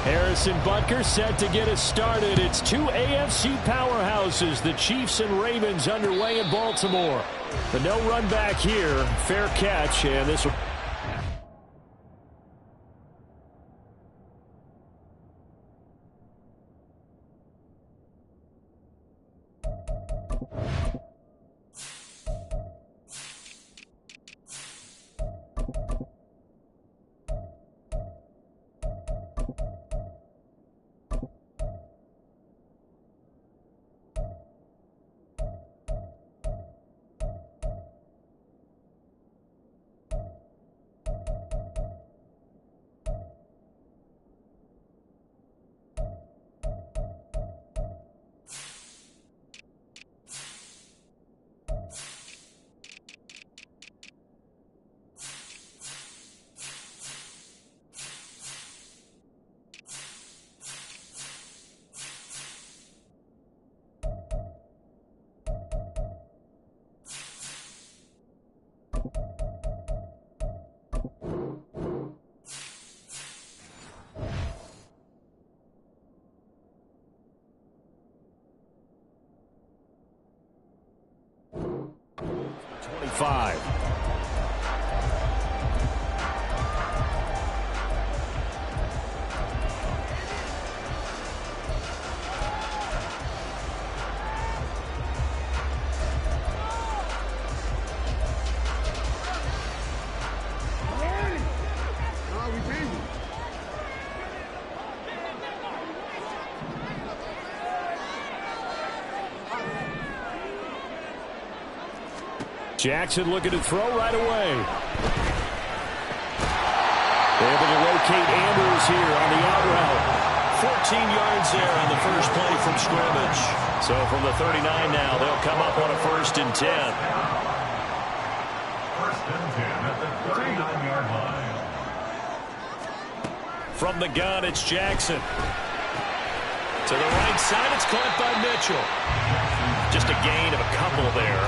Harrison Butker set to get us started. It's two AFC powerhouses, the Chiefs and Ravens, underway in Baltimore. But no run back here. Fair catch, and this will... Five. Jackson looking to throw right away. Able to locate Andrews here on the out route. 14 yards there on the first play from scrimmage. So from the 39 now, they'll come up on a 1st and 10. 1st and 10 at the 39-yard line. From the gun, it's Jackson. To the right side, it's caught by Mitchell. Just a gain of a couple there.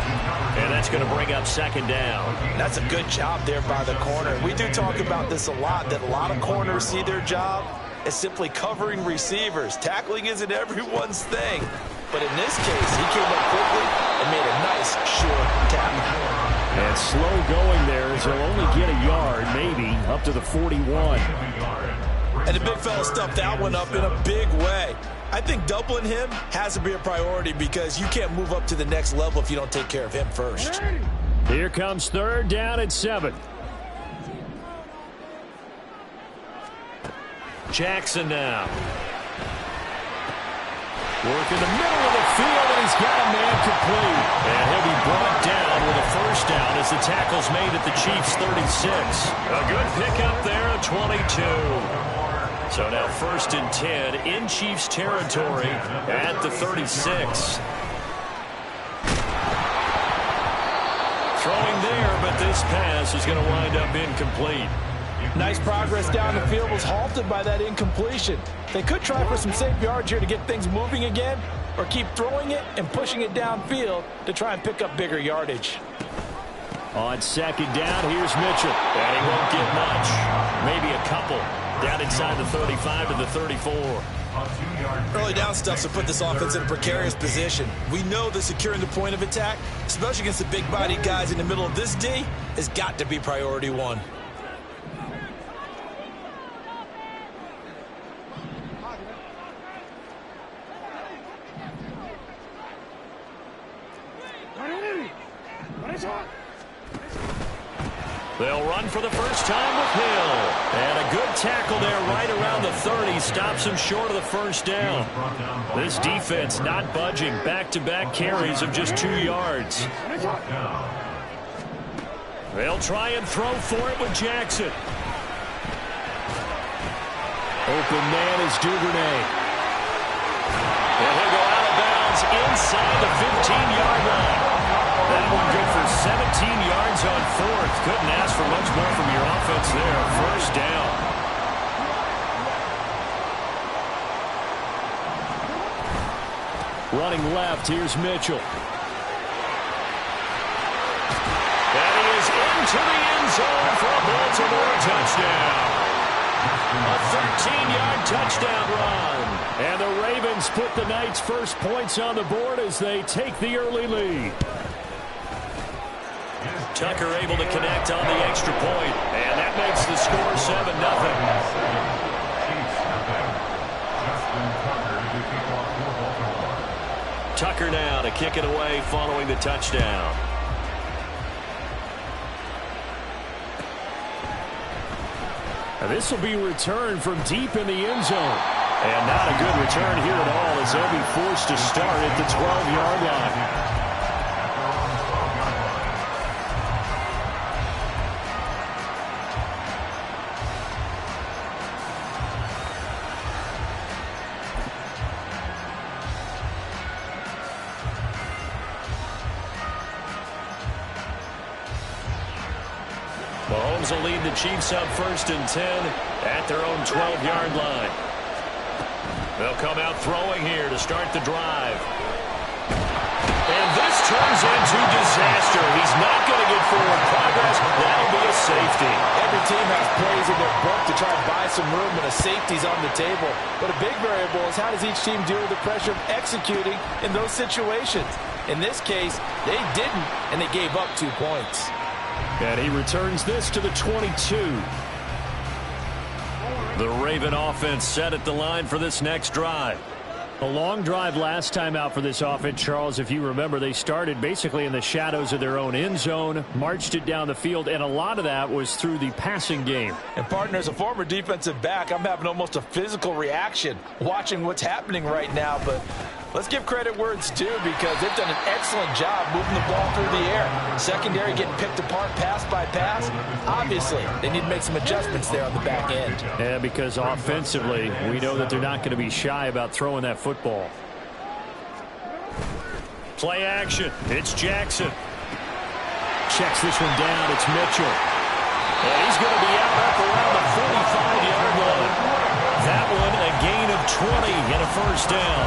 And that's going to bring up 2nd down. That's a good job there by the corner. We do talk about this a lot, that a lot of corners see their job as simply covering receivers. Tackling isn't everyone's thing. But in this case, he came up quickly and made a nice, short tackle. And slow going there as he'll only get a yard, maybe, up to the 41. And the big fella stuffed that one up in a big way. I think doubling him has to be a priority because you can't move up to the next level if you don't take care of him first. Here comes 3rd down at 7. Jackson now. Work in the middle of the field, and he's got a man complete. And he'll be brought down with a 1st down as the tackle's made at the Chiefs' 36. A good pickup there at 22. So now 1st and 10 in Chiefs territory at the 36. Throwing there, but this pass is going to wind up incomplete. Nice progress down the field was halted by that incompletion. They could try for some safe yards here to get things moving again, or keep throwing it and pushing it downfield to try and pick up bigger yardage. On 2nd down, here's Mitchell. And he won't get much. Maybe a couple. Down inside the 35 to the 34. Early down stuff to put this offense in a precarious position. We know that securing the point of attack, especially against the big-bodied guys in the middle of this D, has got to be priority 1. They'll run for the first time with Hill. And a good tackle there right around the 30. Stops him short of the 1st down. This defense not budging. Back-to-back carries of just 2 yards. They'll try and throw for it with Jackson. Open man is Duvernay. And he'll go out of bounds inside the 15-yard line. That one good for 17 yards on 4th. Couldn't ask for much more from your offense there. 1st down. Running left, here's Mitchell. And he is into the end zone for a Baltimore touchdown. A 13-yard touchdown run. And the Ravens put the Knights' first points on the board as they take the early lead. Tucker able to connect on the extra point, and that makes the score 7-0. Tucker now to kick it away following the touchdown. This will be returned from deep in the end zone. And not a good return here at all as they'll be forced to start at the 12-yard line. Mahomes will lead the Chiefs up 1st and 10 at their own 12-yard line. They'll come out throwing here to start the drive. And this turns into disaster. He's not going to get forward progress. That'll be a safety. Every team has plays in their book to try and buy some room, and a safety's on the table. But a big variable is how does each team deal with the pressure of executing in those situations? In this case, they didn't, and they gave up 2 points. And he returns this to the 22. The Raven offense set at the line for this next drive. A long drive last time out for this offense, Charles. If you remember, they started basically in the shadows of their own end zone, marched it down the field, and a lot of that was through the passing game. And, partner, as a former defensive back, I'm having almost a physical reaction watching what's happening right now. But let's give credit where it's due because they've done an excellent job moving the ball through the air. Secondary getting picked apart pass by pass. Obviously, they need to make some adjustments there on the back end. Yeah, because offensively, we know that they're not going to be shy about throwing that football. Play action. It's Jackson. Checks this one down. It's Mitchell. And he's going to be out up around the 45-yard line. That one a gain of 20 and a first down.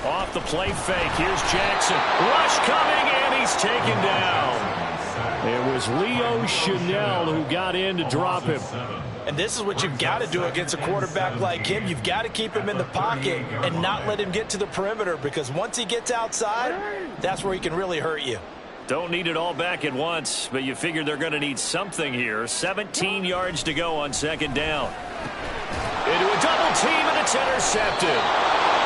Off the play fake. Here's Jackson. Rush coming, and he's taken down. It was Leo Chanel who got in to drop him. And this is what you've got to do against a quarterback like him. You've got to keep him in the pocket and not let him get to the perimeter because once he gets outside, that's where he can really hurt you. Don't need it all back at once, but you figure they're going to need something here. 17 yards to go on 2nd down. Into a double team, and it's intercepted.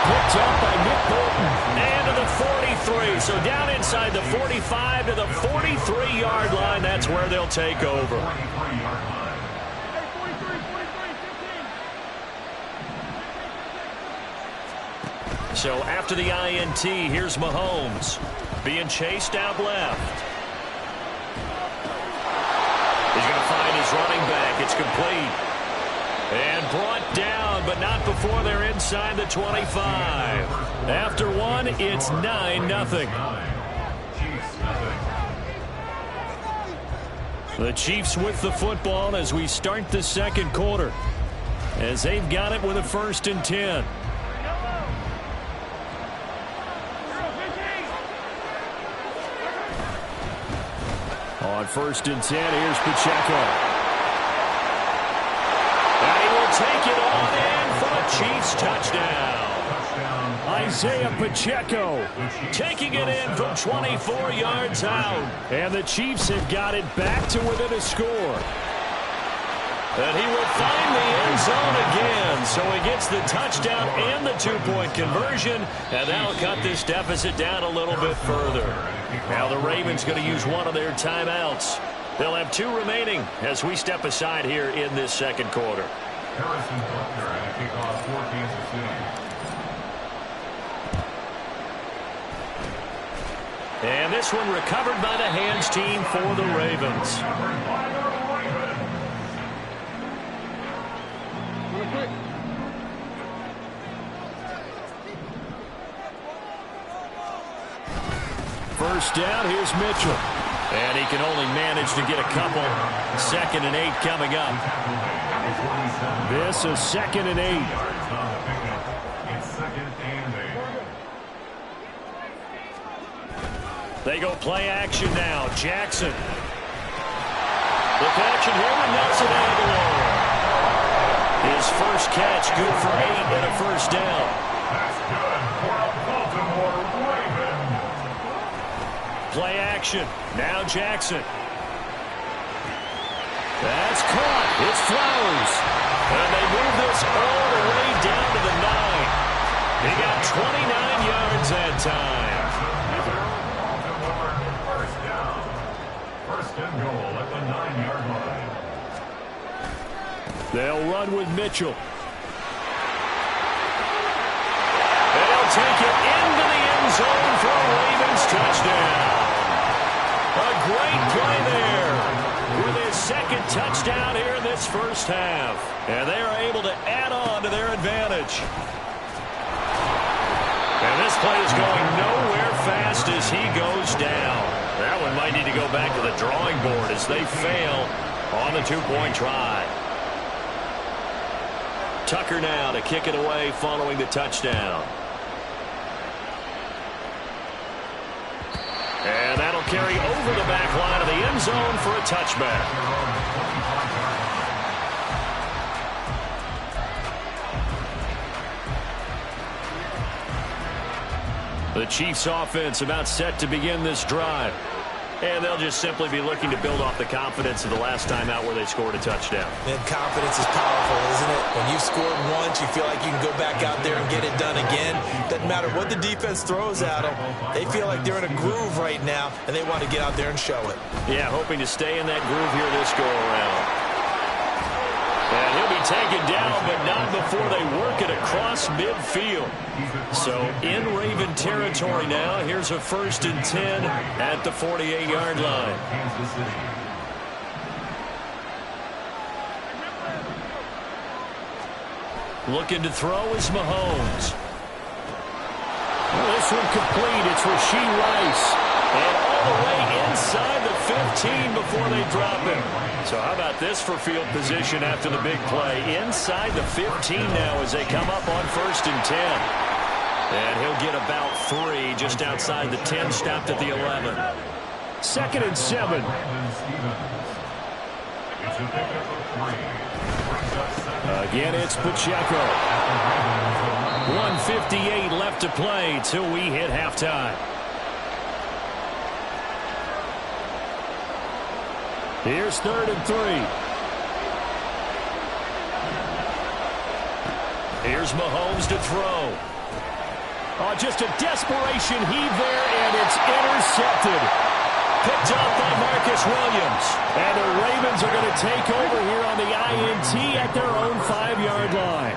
Picked up by Nick Bolton. And to the 43. So down inside the 45 to the 43-yard line. That's where they'll take over. So after the INT, here's Mahomes. Being chased out left. He's going to find his running back. It's complete. And brought down, but not before they're inside the 25. After one, it's 9-0. The Chiefs with the football as we start the 2nd quarter. As they've got it with a 1st and 10. On 1st and 10, here's Pacheco. Take it on in for the Chiefs touchdown. Isaiah Pacheco taking it in from 24 yards out. And the Chiefs have got it back to within a score. And he will find the end zone again. So he gets the touchdown and the 2-point conversion. And that'll cut this deficit down a little bit further. Now the Ravens going to use one of their timeouts. They'll have 2 remaining as we step aside here in this 2nd quarter. Harrison Butker at a kickoff for Kansas City. And this one recovered by the hands team for the Ravens. First down, here's Mitchell. And he can only manage to get a couple. 2nd and 8 coming up. This is 2nd and 8. They go play action now. Jackson. The connection here with Nelson Aguilar. His first catch, good for 8 and a first down. That's good for a Baltimore Raven. Play action. Now Jackson. That's caught. It's Flowers. And they move this all the way down to the 9. He got 29 yards that time. First down. First and goal at the 9-yard line. They'll run with Mitchell. They'll take it into the end zone for a Ravens touchdown. A great play there with his second touchdown here in this first half. And they are able to add on to their advantage. And this play is going nowhere fast as he goes down. That one might need to go back to the drawing board as they fail on the two-point try. Tucker now to kick it away following the touchdown. And that'll carry over the back line of the end zone for a touchback. The Chiefs offense about set to begin this drive. And they'll just simply be looking to build off the confidence of the last time out where they scored a touchdown. And confidence is powerful, isn't it? When you've scored once, you feel like you can go back out there and get it done again. Doesn't matter what the defense throws at them. They feel like they're in a groove right now, and they want to get out there and show it. Yeah, hoping to stay in that groove here this go-around. And he'll be taken down, but not before they work it across midfield. So in Raven territory now, here's a 1st and 10 at the 48-yard line. Looking to throw is Mahomes. This one complete. It's Rashee Rice. And all the way inside the 15 before they drop him. So how about this for field position after the big play? Inside the 15 now as they come up on 1st and 10. And he'll get about 3 just outside the 10, stopped at the 11. 2nd and 7. Again, it's Pacheco. 1:58 left to play till we hit halftime. Here's 3rd and 3. Here's Mahomes to throw. Oh, just a desperation heave there, and it's intercepted. Picked up by Marcus Williams. And the Ravens are going to take over here on the INT at their own 5-yard line.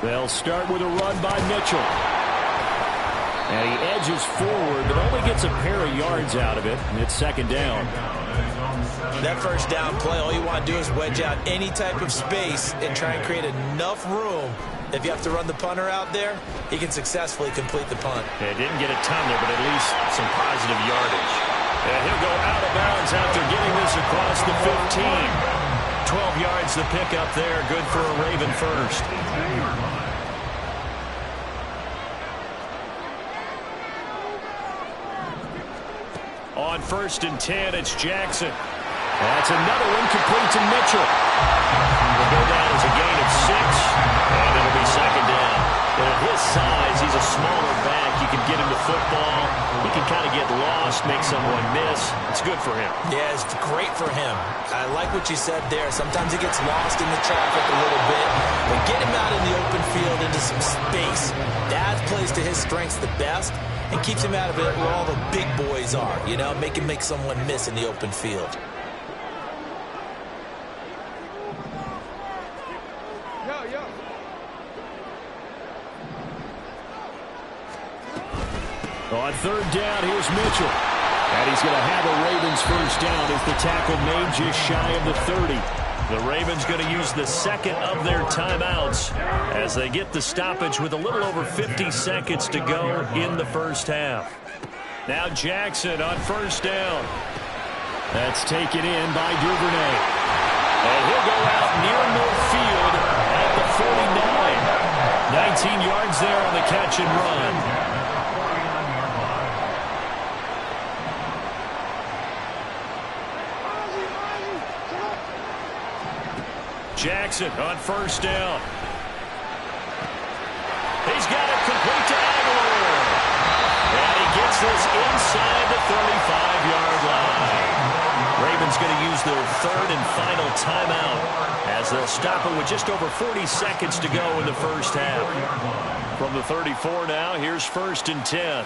They'll start with a run by Mitchell. And he edges forward, but only gets a pair of yards out of it, and it's 2nd down. That first down play, all you want to do is wedge out any type of space and try and create enough room. If you have to run the punter out there, he can successfully complete the punt. Yeah, didn't get a ton there, but at least some positive yardage. And he'll go out of bounds after getting this across the 15. 12 yards to pick up there, good for a Raven first. On 1st and 10, it's Jackson. That's another one complete to Mitchell. Will go down as a gain of 6, and it'll be 2nd down. And at his size, he's a smaller back. You can get him to football. He can kind of get lost, make someone miss. It's good for him. Yeah, it's great for him. I like what you said there. Sometimes he gets lost in the traffic a little bit. But get him out in the open field into some space. That plays to his strengths the best and keeps him out of it where all the big boys are. You know, make him make someone miss in the open field. On 3rd down, here's Mitchell. And he's going to have a Ravens first down as the tackle made just shy of the 30. The Ravens going to use the 2nd of their timeouts as they get the stoppage with a little over 50 seconds to go in the first half. Now Jackson on 1st down. That's taken in by Duvernay. And he'll go out near midfield at the 49. 19 yards there on the catch and run. Jackson on first down. He's got it complete to Aguilar. And he gets this inside the 35-yard line. Ravens going to use their third and final timeout as they'll stop it with just over 40 seconds to go in the first half. From the 34 now, here's first and 10.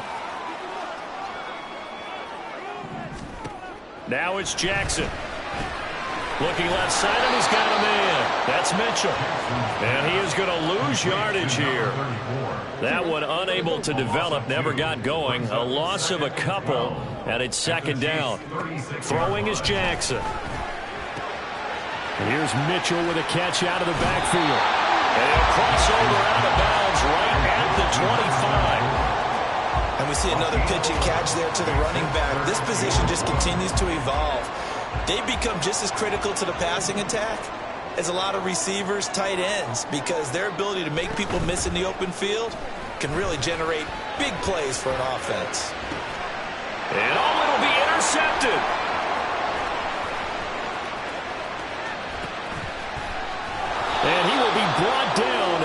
Now it's Jackson. Looking left side, and he's got a man. That's Mitchell. And he is going to lose yardage here. That one unable to develop, never got going. A loss of a couple, and it's second down. Throwing is Jackson. And here's Mitchell with a catch out of the backfield. And a crossover out of bounds right at the 25. And we see another pitch and catch there to the running back. This position just continues to evolve. They become just as critical to the passing attack as a lot of receivers, tight ends, because their ability to make people miss in the open field can really generate big plays for an offense. And it'll be intercepted. And he will be brought down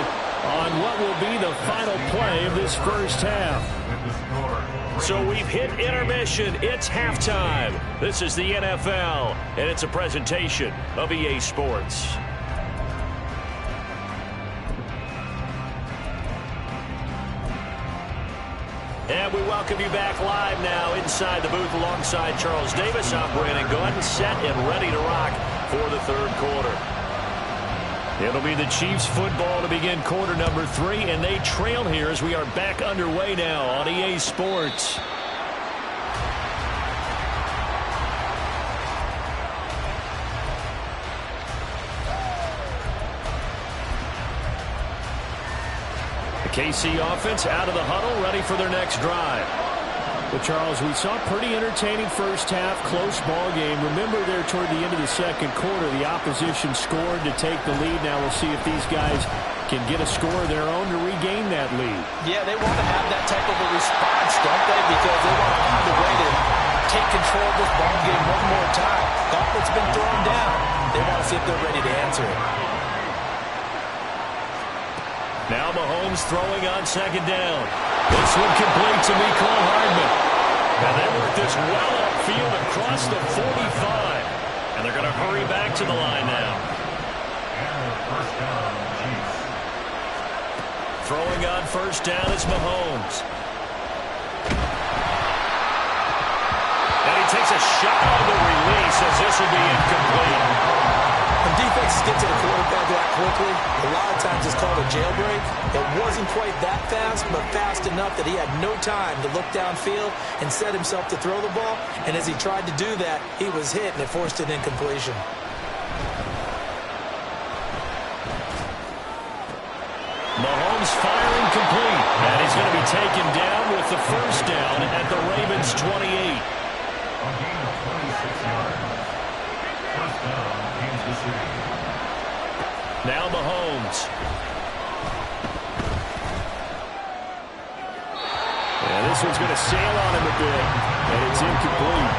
on what will be the final play of this first half. So we've hit intermission. It's halftime. This is the NFL, and it's a presentation of EA Sports. And we welcome you back live now inside the booth alongside Charles Davis. I'm Brandon Gordon, set and ready to rock for the third quarter. It'll be the Chiefs football to begin quarter number 3, and they trail here as we are back underway now on EA Sports. The KC offense out of the huddle, ready for their next drive. Well, Charles, we saw a pretty entertaining first half, close ball game. Remember there toward the end of the second quarter, the opposition scored to take the lead. Now we'll see if these guys can get a score of their own to regain that lead. Yeah, they want to have that type of a response, don't they? Because they want to find a way to take control of this ball game one more time. Gauntlet's been thrown down. They want to see if they're ready to answer it. Now Mahomes throwing on second down. This one complete to Mecole Hardman. And they work this well upfield across the 45. And they're going to hurry back to the line now. Throwing on first down is Mahomes. And he takes a shot on the release as this will be incomplete. When defenses get to the quarterback that quickly, a lot of times it's called a jailbreak. It wasn't quite that fast, but fast enough that he had no time to look downfield and set himself to throw the ball. And as he tried to do that, he was hit, and it forced an incompletion. Mahomes firing complete. And he's going to be taken down with the first down at the Ravens' 28. A gain of 26 yards. First down, Kansas City. Now Mahomes. And this one's going to sail on him a bit, and it's incomplete.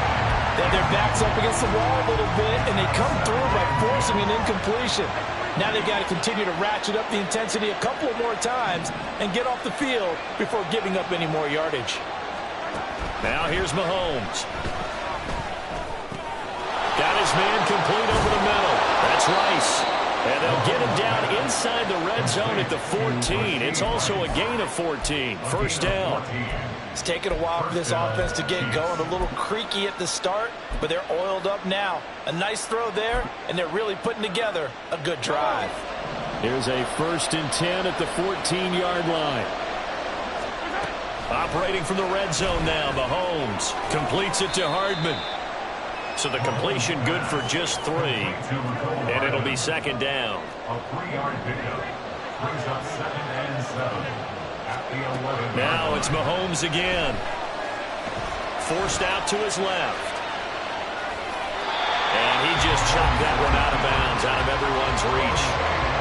Then their back's up against the wall a little bit, and they come through by forcing an incompletion. Now they've got to continue to ratchet up the intensity a couple more times and get off the field before giving up any more yardage. Now here's Mahomes. Got his man complete over the middle. That's Rice. And they'll get him down inside the red zone at the 14. It's also a gain of 14. First down. It's taken a while for this offense to get going. A little creaky at the start, but they're oiled up now. A nice throw there, and they're really putting together a good drive. Here's a first and 10 at the 14-yard line. Operating from the red zone now, Mahomes completes it to Hardman. So the completion good for just 3. And it'll be second down. A 3-yard pickup brings up 2nd and 7 at the 11. Now it's Mahomes again. Forced out to his left. And he just chopped that one out of bounds, out of everyone's reach.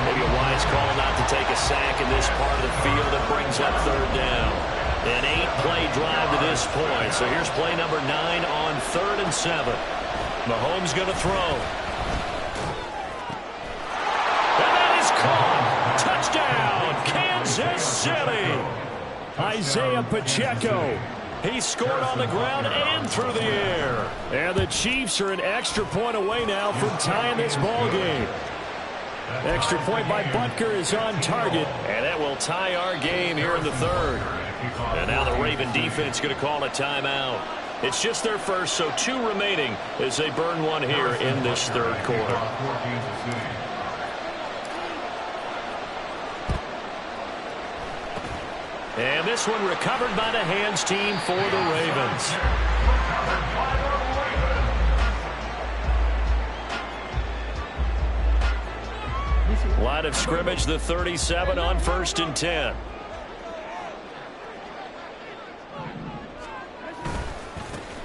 Maybe a wise call not to take a sack in this part of the field that brings up third down. An 8-play drive to this point. So here's play number 9 on 3rd and 7. Mahomes going to throw. Isaiah Pacheco. He scored on the ground and through the air. And the Chiefs are an extra point away now from tying this ball game. Extra point by Butker is on target. And that will tie our game here in the third. And now the Raven defense going to call a timeout. It's just their first, so 2 remaining as they burn one here in this third quarter. And this one recovered by the hands team for the Ravens. Line of scrimmage, the 37 on 1st and 10.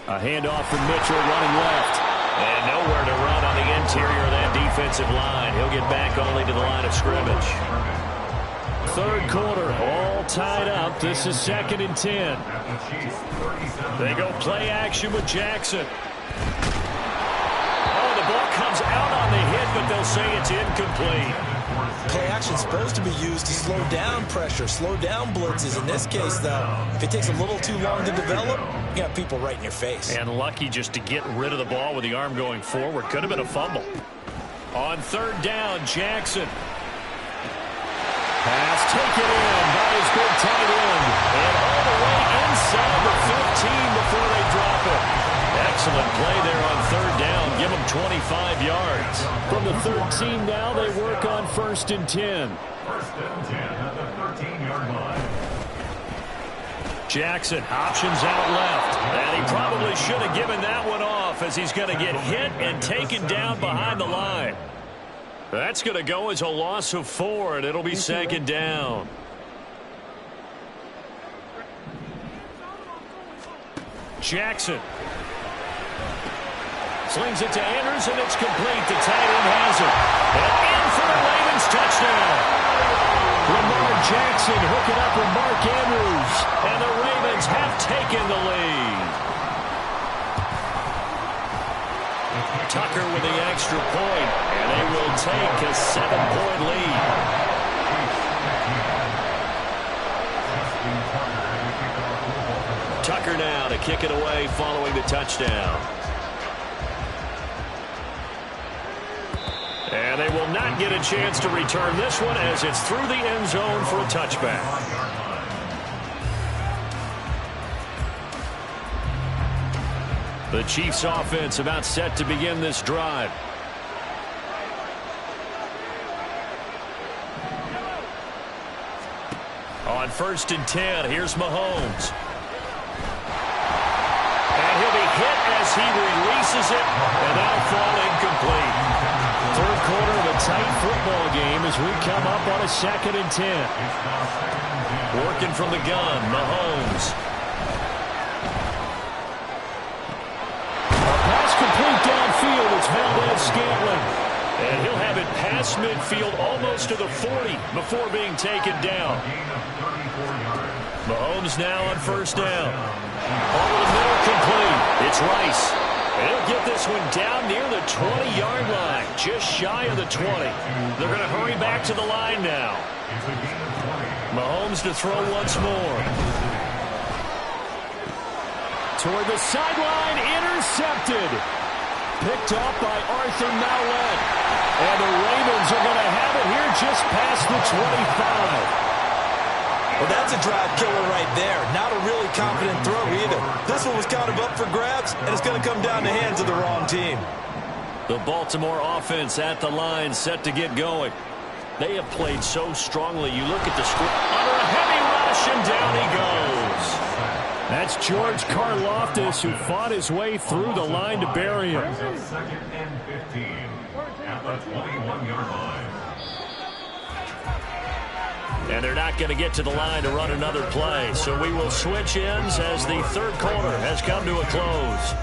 A handoff from Mitchell running left. And nowhere to run on the interior of that defensive line. He'll get back only to the line of scrimmage. Third quarter, all tied up. This is 2nd and 10. They go play action with Jackson. Oh, the ball comes out on the hit, but they'll say it's incomplete. Play action is supposed to be used to slow down pressure, slow down blitzes. In this case, though, if it takes a little too long to develop, you got people right in your face. And lucky just to get rid of the ball with the arm going forward. Could have been a fumble. On 3rd down, Jackson. Pass taken in by his big tight end. And all the way inside the 15 before they drop it. Excellent play there on 3rd down. Give them 25 yards. From the 13 now, they work on 1st and 10. 1st and 10 at the 13-yard line. Jackson options out left. And he probably should have given that one off as he's going to get hit and taken down behind the line. That's going to go as a loss of 4, and it'll be 2nd down. Jackson slings it to Andrews, and it's complete. The tight end has it. And in for the Ravens touchdown. Lamar Jackson hooking up with Mark Andrews, and the Ravens have taken the lead. Tucker with the extra point, and they will take a 7-point lead. Tucker now to kick it away following the touchdown. And they will not get a chance to return this one as it's through the end zone for a touchback. The Chiefs offense about set to begin this drive. On 1st and 10, here's Mahomes. And he'll be hit as he releases it, and that'll fall incomplete. Third quarter of a tight football game as we come up on a 2nd and 10. Working from the gun, Mahomes. Complete downfield, it's Valdez-Scantling. And he'll have it past midfield almost to the 40 before being taken down. Mahomes now on 1st down. Over the middle, complete. It's Rice. And he'll get this one down near the 20-yard line, just shy of the 20. They're going to hurry back to the line now. Mahomes to throw once more. Toward the sideline, intercepted. Picked up by Arthur Mallett. And the Ravens are going to have it here just past the 25. Well, that's a drive killer right there. Not a really confident throw either. This one was kind of up for grabs, and it's going to come down the hands of the wrong team. The Baltimore offense at the line set to get going. They have played so strongly. You look at the score. Under a heavy rush, and down he goes. That's George Karlaftis, who fought his way through the line to bury him. 2nd and 15 at the 21-yard line. And they're not going to get to the line to run another play. So we will switch ends as the third quarter has come to a close.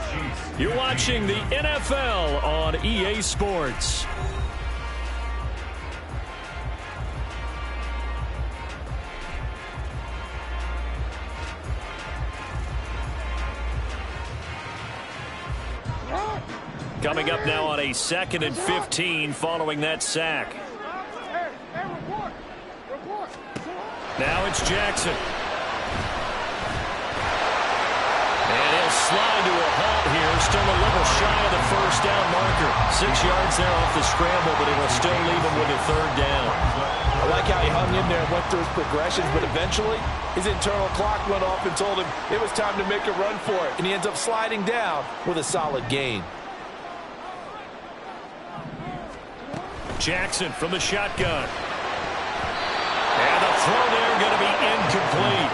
You're watching the NFL on EA Sports. Coming up now on a 2nd and 15 following that sack. Now it's Jackson. line to a halt here. Still a little shy of the first down marker. 6 yards there off the scramble, but it will still leave him with a third down. I like how he hung in there and went through his progressions, but eventually his internal clock went off and told him it was time to make a run for it, and he ends up sliding down with a solid gain. Jackson from the shotgun. And the throw there going to be incomplete.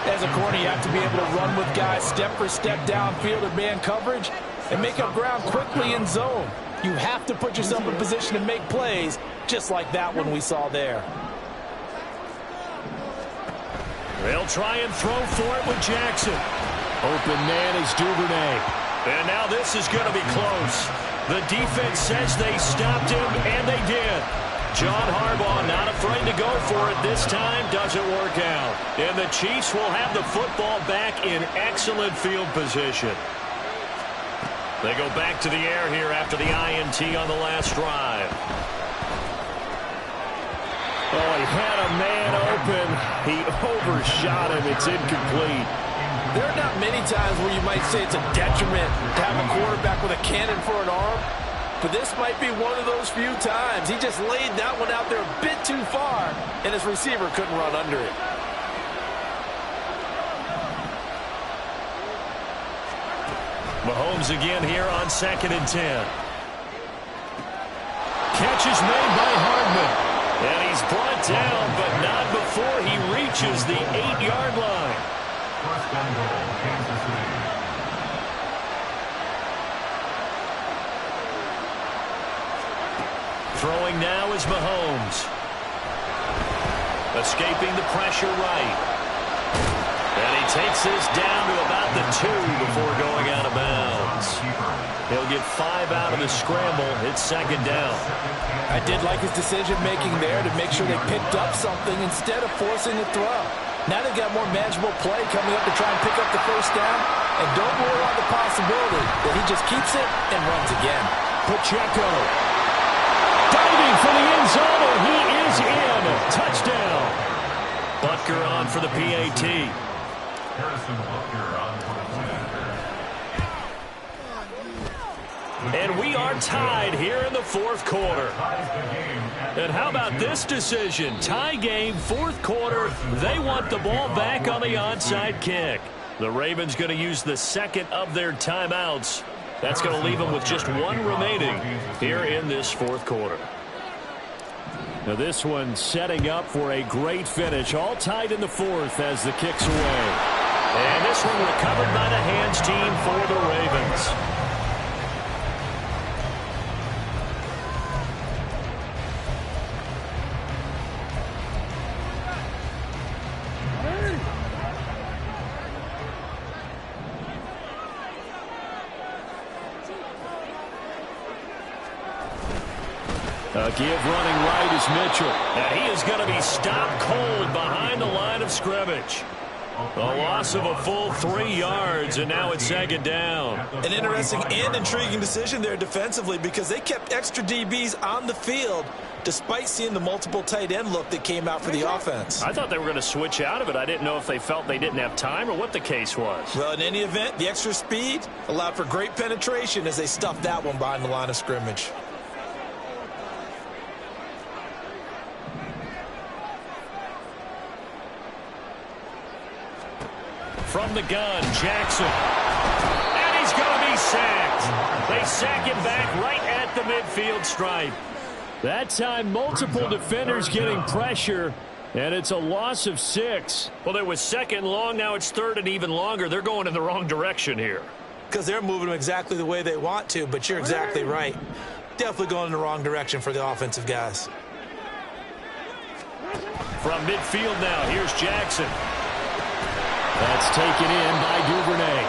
As a corner, you have to be able to run with guys step for step downfield in man coverage and make up ground quickly in zone. You have to put yourself in position to make plays, just like that one we saw there. They'll try and throw for it with Jackson. Open man is Duvernay. And now this is going to be close. The defense says they stopped him, and they did. John Harbaugh not afraid to go for it this time. Doesn't work out. And the Chiefs will have the football back in excellent field position. They go back to the air here after the INT on the last drive. Oh, he had a man open. He overshot him. It's incomplete. There are not many times where you might say it's a detriment to have a quarterback with a cannon for an arm, but this might be one of those few times. He just laid that one out there a bit too far, and his receiver couldn't run under it. Mahomes again here on 2nd and 10. Catch is made by Hardman. And he's brought down, but not before he reaches the 8-yard line. First and goal, Kansas City. Throwing now is Mahomes. Escaping the pressure right. And he takes this down to about the 2 before going out of bounds. He'll get 5 out of the scramble. It's 2nd down. I did like his decision-making there to make sure they picked up something instead of forcing a throw. Now they've got more manageable play coming up to try and pick up the first down. And don't rule out the possibility that he just keeps it and runs again. Pacheco. Diving for the end zone, and he is in. Touchdown. Butker on for the PAT. Harrison Butker on for the point. And we are tied here in the 4th quarter. And how about this decision? Tie game, 4th quarter. They want the ball back on the onside kick. The Ravens going to use the 2nd of their timeouts. That's going to leave them with just 1 remaining here in this 4th quarter. Now this one setting up for a great finish. All tied in the 4th as the kick's away. And this one recovered by the hands team for the Ravens. Give running right is Mitchell. And he is going to be stopped cold behind the line of scrimmage. A loss of a full 3 yards, and now it's 2nd down. An interesting and intriguing decision there defensively because they kept extra DBs on the field despite seeing the multiple tight end look that came out for the offense. I thought they were going to switch out of it. I didn't know if they felt they didn't have time or what the case was. Well, in any event, the extra speed allowed for great penetration as they stuffed that one behind the line of scrimmage. From the gun, Jackson. And he's going to be sacked. They sack him back right at the midfield stripe. That time, multiple defenders getting pressure, and it's a loss of 6. Well, it was 2nd long. Now it's 3rd and even longer. They're going in the wrong direction here. Because they're moving them exactly the way they want to, but you're exactly right. Definitely going in the wrong direction for the offensive guys. From midfield now, here's Jackson. That's taken in by Duvernay.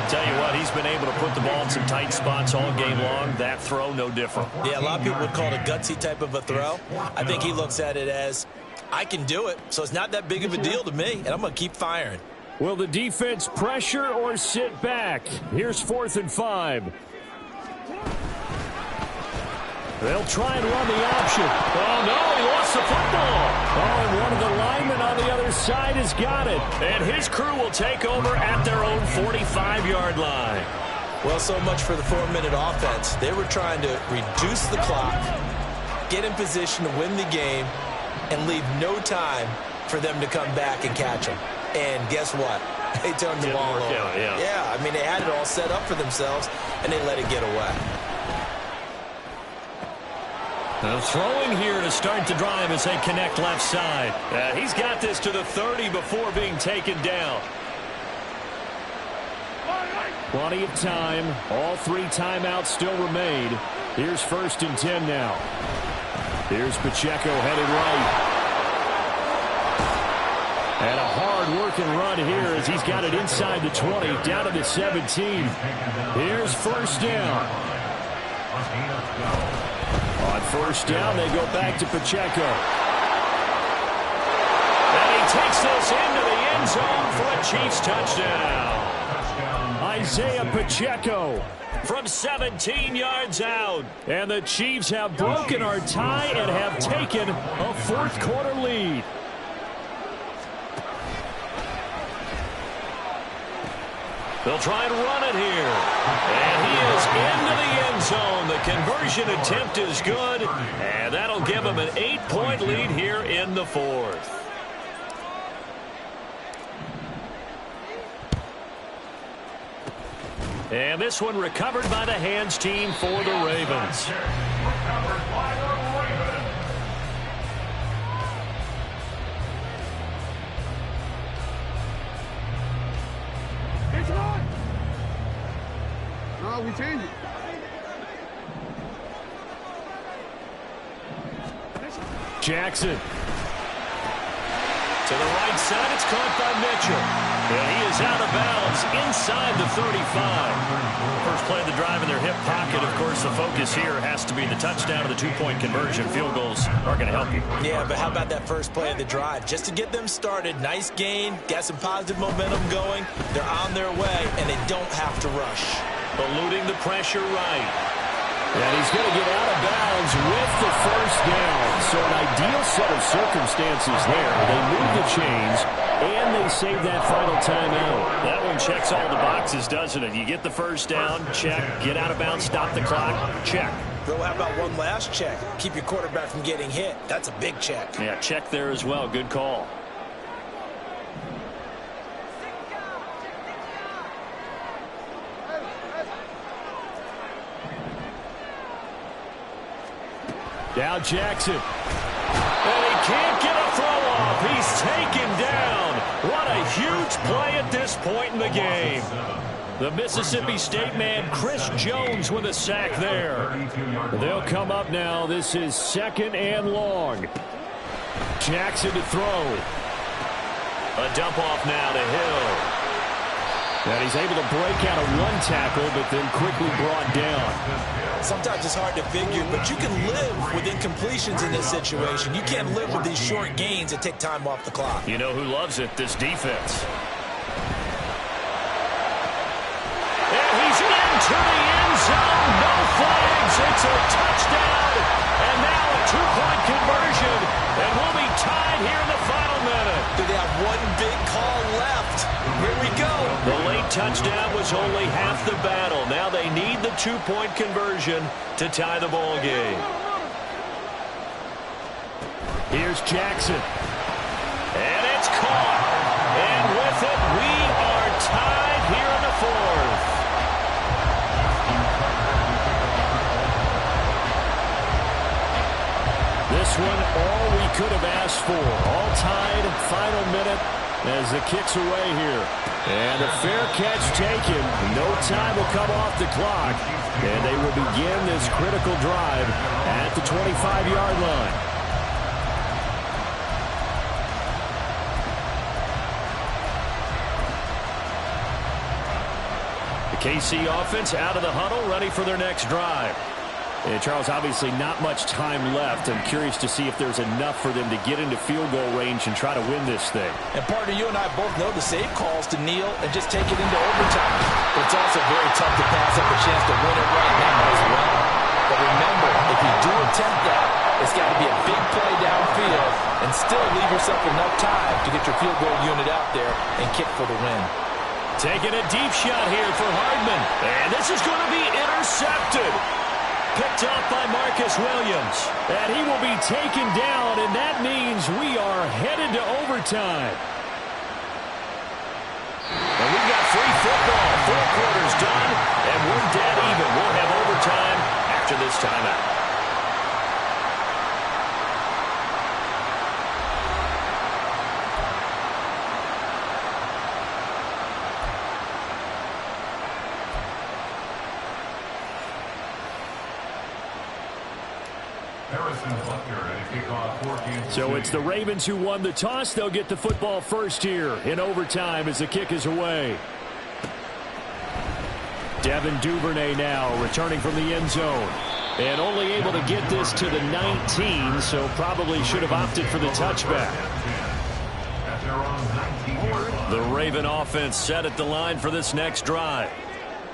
Tell you what, he's been able to put the ball in some tight spots all game long. That throw, no different. Yeah, a lot of people would call it a gutsy type of a throw. I think he looks at it as, I can do it, so it's not that big of a deal to me, and I'm going to keep firing. Will the defense pressure or sit back? Here's 4th and 5. They'll try and run the option. Oh, no, he lost the football. Oh, and one of the linemen on the other side has got it. And his crew will take over at their own 45 25-yard line. Well, so much for the 4-minute offense. They were trying to reduce the clock, get in position to win the game, and leave no time for them to come back and catch them. And guess what? They turned the ball over. Yeah, I mean, they had it all set up for themselves, and they let it get away. Now throwing here to start the drive as they connect left side. He's got this to the 30 before being taken down. Plenty of time. All 3 timeouts still remain. Here's 1st and 10 now. Here's Pacheco headed right. And a hard-working run here as he's got it inside the 20, down to the 17. Here's 1st down. On 1st down, they go back to Pacheco. And he takes this into the end zone for a Chiefs touchdown. Isaiah Pacheco from 17 yards out. And the Chiefs have broken our tie and have taken a 4th quarter lead. They'll try and run it here. And he is into the end zone. The conversion attempt is good. And that'll give him an 8-point lead here in the 4th. And this one recovered by the hands team for the Ravens. No, we change it. Jackson. To the right side, it's caught by Mitchell. And he is out of bounds inside the 35. First play of the drive in their hip pocket. Of course, the focus here has to be the touchdown or the 2-point conversion. Field goals are going to help you. Yeah, but how about that first play of the drive? Just to get them started, nice gain, got some positive momentum going. They're on their way, and they don't have to rush. Eluding the pressure right. And he's going to get out of bounds with the 1st down. So an ideal set of circumstances there. They move the chains, and they save that final timeout. That one checks all the boxes, doesn't it? You get the 1st down, check. Get out of bounds, stop the clock, check. Bro, how about one last check? Keep your quarterback from getting hit. That's a big check. Yeah, check there as well. Good call. Now Jackson. And he can't get a throw off. He's taken down. What a huge play at this point in the game. The Mississippi State man, Chris Jones, with a sack there. They'll come up now. This is 2nd and long. Jackson to throw. A dump off now to Hill. And he's able to break out a run tackle, but then quickly brought down. Sometimes it's hard to figure, but you can live with incompletions in this situation. You can't live with these short gains that take time off the clock. You know who loves it? This defense. And he's into the end zone. No flags. It's a touchdown. And now a 2-point conversion. And we'll be tied here in the final minute. Do they have one big call left? Here we go. The late touchdown was only half the battle. Now they need the 2-point conversion to tie the ball game. Here's Jackson. And it's caught. And with it, we are tied here in the 4th. This one, all we could have asked for. All tied, final minute as the kick's away here. And a fair catch taken. No time will come off the clock. And they will begin this critical drive at the 25-yard line. The KC offense out of the huddle, ready for their next drive. And Charles, obviously not much time left. I'm curious to see if there's enough for them to get into field goal range and try to win this thing. And partner, you and I both know the save calls to kneel and just take it into overtime. But it's also very tough to pass up a chance to win it right now as well. But remember, if you do attempt that, it's got to be a big play downfield and still leave yourself enough time to get your field goal unit out there and kick for the win. Taking a deep shot here for Hardman. And this is going to be intercepted. Picked up by Marcus Williams. And he will be taken down, and that means we are headed to overtime. And we've got free football. 4 quarters done, and we're dead even. We'll have overtime after this timeout. So it's the Ravens who won the toss. They'll get the football first here in overtime as the kick is away. Devin Duvernay now returning from the end zone. And only able to get this to the 19, so probably should have opted for the touchback. The Raven offense set at the line for this next drive.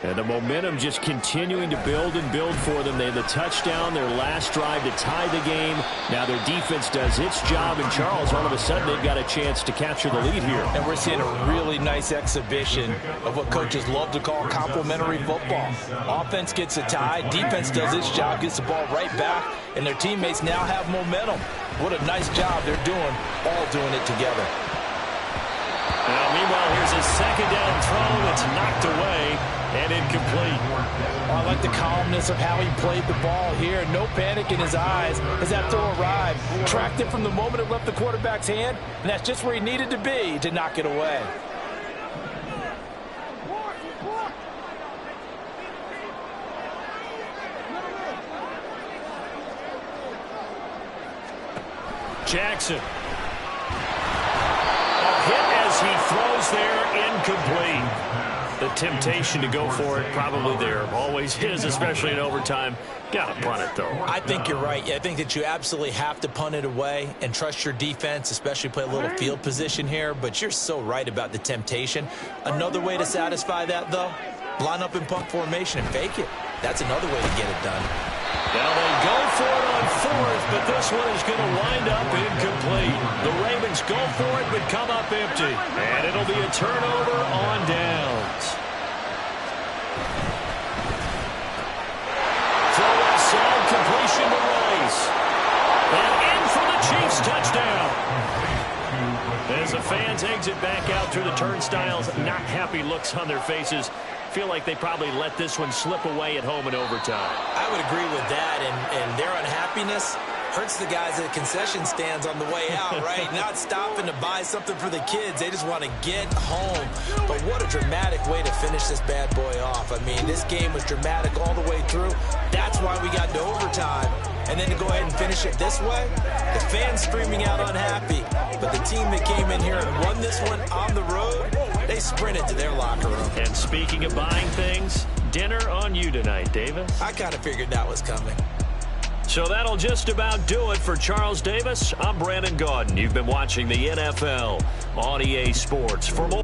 And the momentum just continuing to build and build for them. They had the touchdown, their last drive to tie the game. Now their defense does its job, and Charles, all of a sudden, they've got a chance to capture the lead here. And we're seeing a really nice exhibition of what coaches love to call complementary football. Offense gets a tie, defense does its job, gets the ball right back, and their teammates now have momentum. What a nice job they're doing, all doing it together. Now, meanwhile, here's a second down throw that's knocked away and incomplete. Oh, I like the calmness of how he played the ball here. No panic in his eyes as that throw arrived. Tracked it from the moment it left the quarterback's hand, and that's just where he needed to be to knock it away. Jackson. Hit as he throws there, incomplete. The temptation to go for it probably there. Always is, especially in overtime. Got to punt it, though. I think you're right. I think that you absolutely have to punt it away and trust your defense, especially play a little field position here. But you're so right about the temptation. Another way to satisfy that, though, line up in punt formation and fake it. That's another way to get it done. Now they go for it on 4th, but this one is going to wind up incomplete. The Ravens go for it, but come up empty. And it'll be a turnover on downs. Throw inside, completion to Rice. And in for the Chiefs touchdown. As the fans exit back out through the turnstiles, not happy looks on their faces. Feel like they probably let this one slip away at home in overtime. I would agree with that, and their unhappiness hurts the guys at concession stands on the way out, right? Not stopping to buy something for the kids. They just want to get home. But what a dramatic way to finish this bad boy off. I mean, this game was dramatic all the way through. That's why we got to overtime. And then to go ahead and finish it this way, the fans screaming out unhappy. But the team that came in here and won this one on the road, they sprinted to their locker room. And speaking of buying things, dinner on you tonight, Davis. I kind of figured that was coming. So that'll just about do it for Charles Davis. I'm Brandon Gaudin. You've been watching the NFL on EA Sports. For more